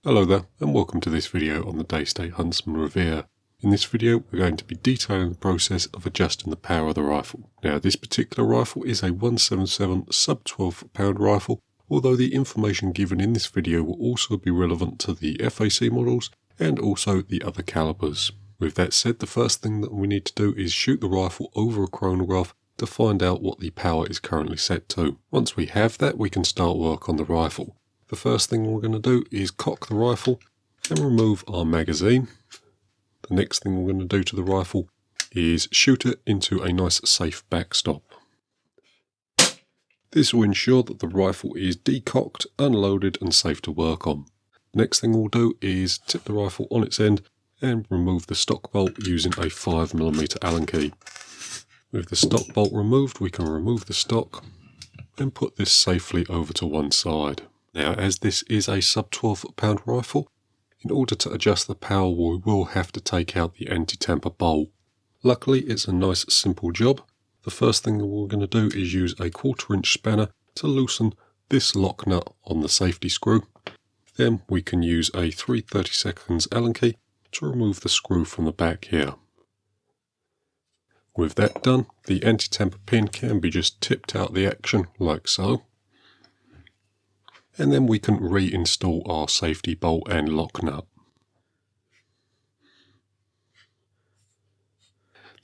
Hello there, and welcome to this video on the Daystate Huntsman Revere. In this video we're going to be detailing the process of adjusting the power of the rifle. Now this particular rifle is a 177 sub 12 pound rifle, although the information given in this video will also be relevant to the FAC models and also the other calibers. With that said, the first thing that we need to do is shoot the rifle over a chronograph to find out what the power is currently set to. Once we have that, we can start work on the rifle. The first thing we're going to do is cock the rifle and remove our magazine. The next thing we're going to do to the rifle is shoot it into a nice safe backstop. This will ensure that the rifle is decocked, unloaded and safe to work on. Next thing we'll do is tip the rifle on its end and remove the stock bolt using a 5mm Allen key. With the stock bolt removed, we can remove the stock and put this safely over to one side. Now, as this is a sub 12 pound rifle, in order to adjust the power we will have to take out the anti-tamper bolt. Luckily it's a nice simple job. The first thing that we're going to do is use a 1/4" spanner to loosen this lock nut on the safety screw. Then we can use a 3/32 Allen key to remove the screw from the back here. With that done, the anti-tamper pin can be just tipped out the action like so. And then we can reinstall our safety bolt and lock nut.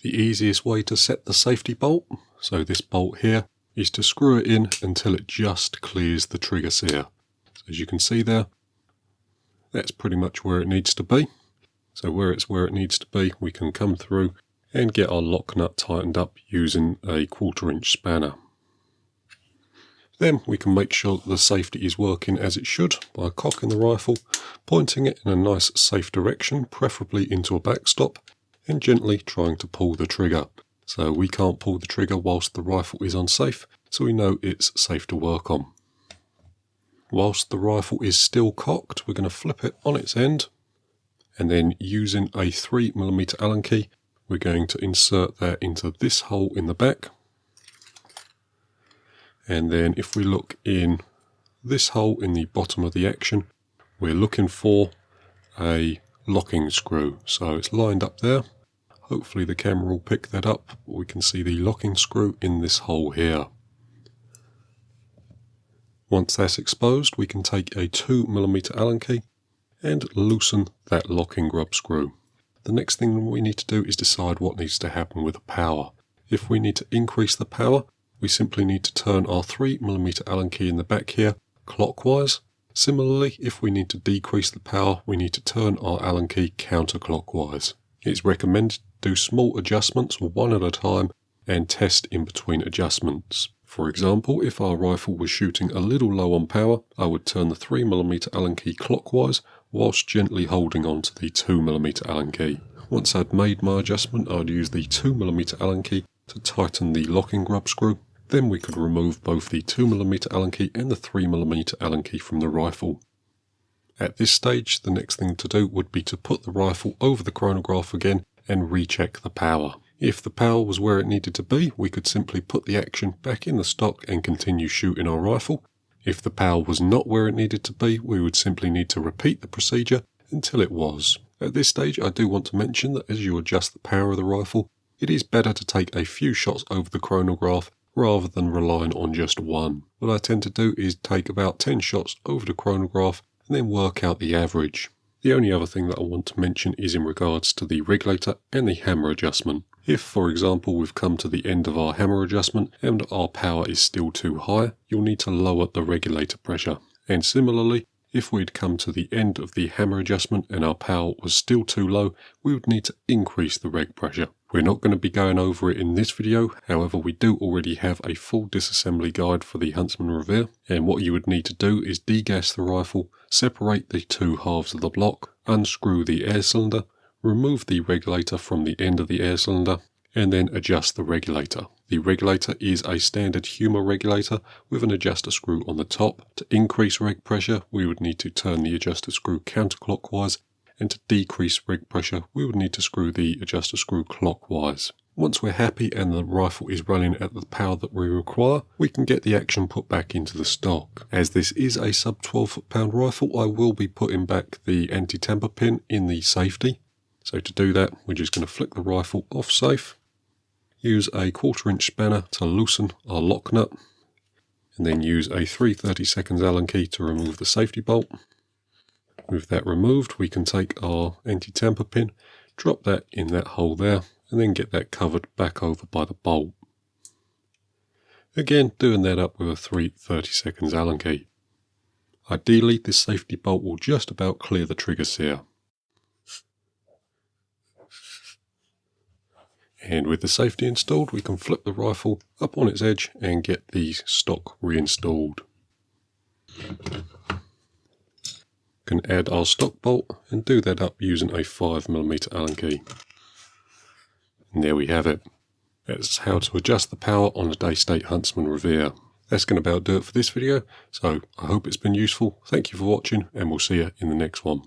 The easiest way to set the safety bolt, so this bolt here, is to screw it in until it just clears the trigger sear. So as you can see there, that's pretty much where it needs to be. So where it needs to be, we can come through and get our lock nut tightened up using a 1/4" spanner. Then we can make sure that the safety is working as it should by cocking the rifle, pointing it in a nice safe direction, preferably into a backstop, and gently trying to pull the trigger. So we can't pull the trigger whilst the rifle is unsafe, so we know it's safe to work on. Whilst the rifle is still cocked, we're going to flip it on its end, and then using a 3mm Allen key, we're going to insert that into this hole in the back. And then if we look in this hole in the bottom of the action, we're looking for a locking screw. So it's lined up there. Hopefully the camera will pick that up. We can see the locking screw in this hole here. Once that's exposed, we can take a 2mm Allen key and loosen that locking grub screw. The next thing we need to do is decide what needs to happen with the power. If we need to increase the power, we simply need to turn our 3mm Allen key in the back here clockwise. Similarly, if we need to decrease the power, we need to turn our Allen key counterclockwise. It's recommended to do small adjustments one at a time and test in between adjustments. For example, if our rifle was shooting a little low on power, I would turn the 3mm Allen key clockwise whilst gently holding on to the 2mm Allen key. Once I'd made my adjustment, I'd use the 2mm Allen key to tighten the locking grub screw. Then we could remove both the 2mm Allen key and the 3mm Allen key from the rifle. At this stage, the next thing to do would be to put the rifle over the chronograph again and recheck the power. If the power was where it needed to be, we could simply put the action back in the stock and continue shooting our rifle. If the power was not where it needed to be, we would simply need to repeat the procedure until it was. At this stage, I do want to mention that as you adjust the power of the rifle, it is better to take a few shots over the chronograph rather than relying on just one. What I tend to do is take about 10 shots over the chronograph and then work out the average. The only other thing that I want to mention is in regards to the regulator and the hammer adjustment. If, for example, we've come to the end of our hammer adjustment and our power is still too high, you'll need to lower the regulator pressure. And similarly, if we'd come to the end of the hammer adjustment and our power was still too low, we would need to increase the reg pressure. We're not going to be going over it in this video, however we do already have a full disassembly guide for the Huntsman Revere, and what you would need to do is degas the rifle, separate the two halves of the block, unscrew the air cylinder, remove the regulator from the end of the air cylinder, and then adjust the regulator. The regulator is a standard Humor regulator with an adjuster screw on the top. To increase reg pressure, we would need to turn the adjuster screw counterclockwise, and to decrease reg pressure, we would need to screw the adjuster screw clockwise. Once we're happy and the rifle is running at the power that we require, we can get the action put back into the stock. As this is a sub 12 foot-pound rifle, I will be putting back the anti-tamper pin in the safety. So to do that, we're just going to flick the rifle off safe, use a 1/4 inch spanner to loosen our lock nut, and then use a 3/32 Allen key to remove the safety bolt. With that removed, we can take our anti-tamper pin, drop that in that hole there, and then get that covered back over by the bolt. Again, doing that up with a 3/32 Allen key. Ideally, this safety bolt will just about clear the trigger sear. And with the safety installed, we can flip the rifle up on its edge and get the stock reinstalled. Can add our stock bolt and do that up using a 5mm Allen key. And there we have it. That's how to adjust the power on a Daystate Huntsman Revere. That's going to about do it for this video, so I hope it's been useful. Thank you for watching, and we'll see you in the next one.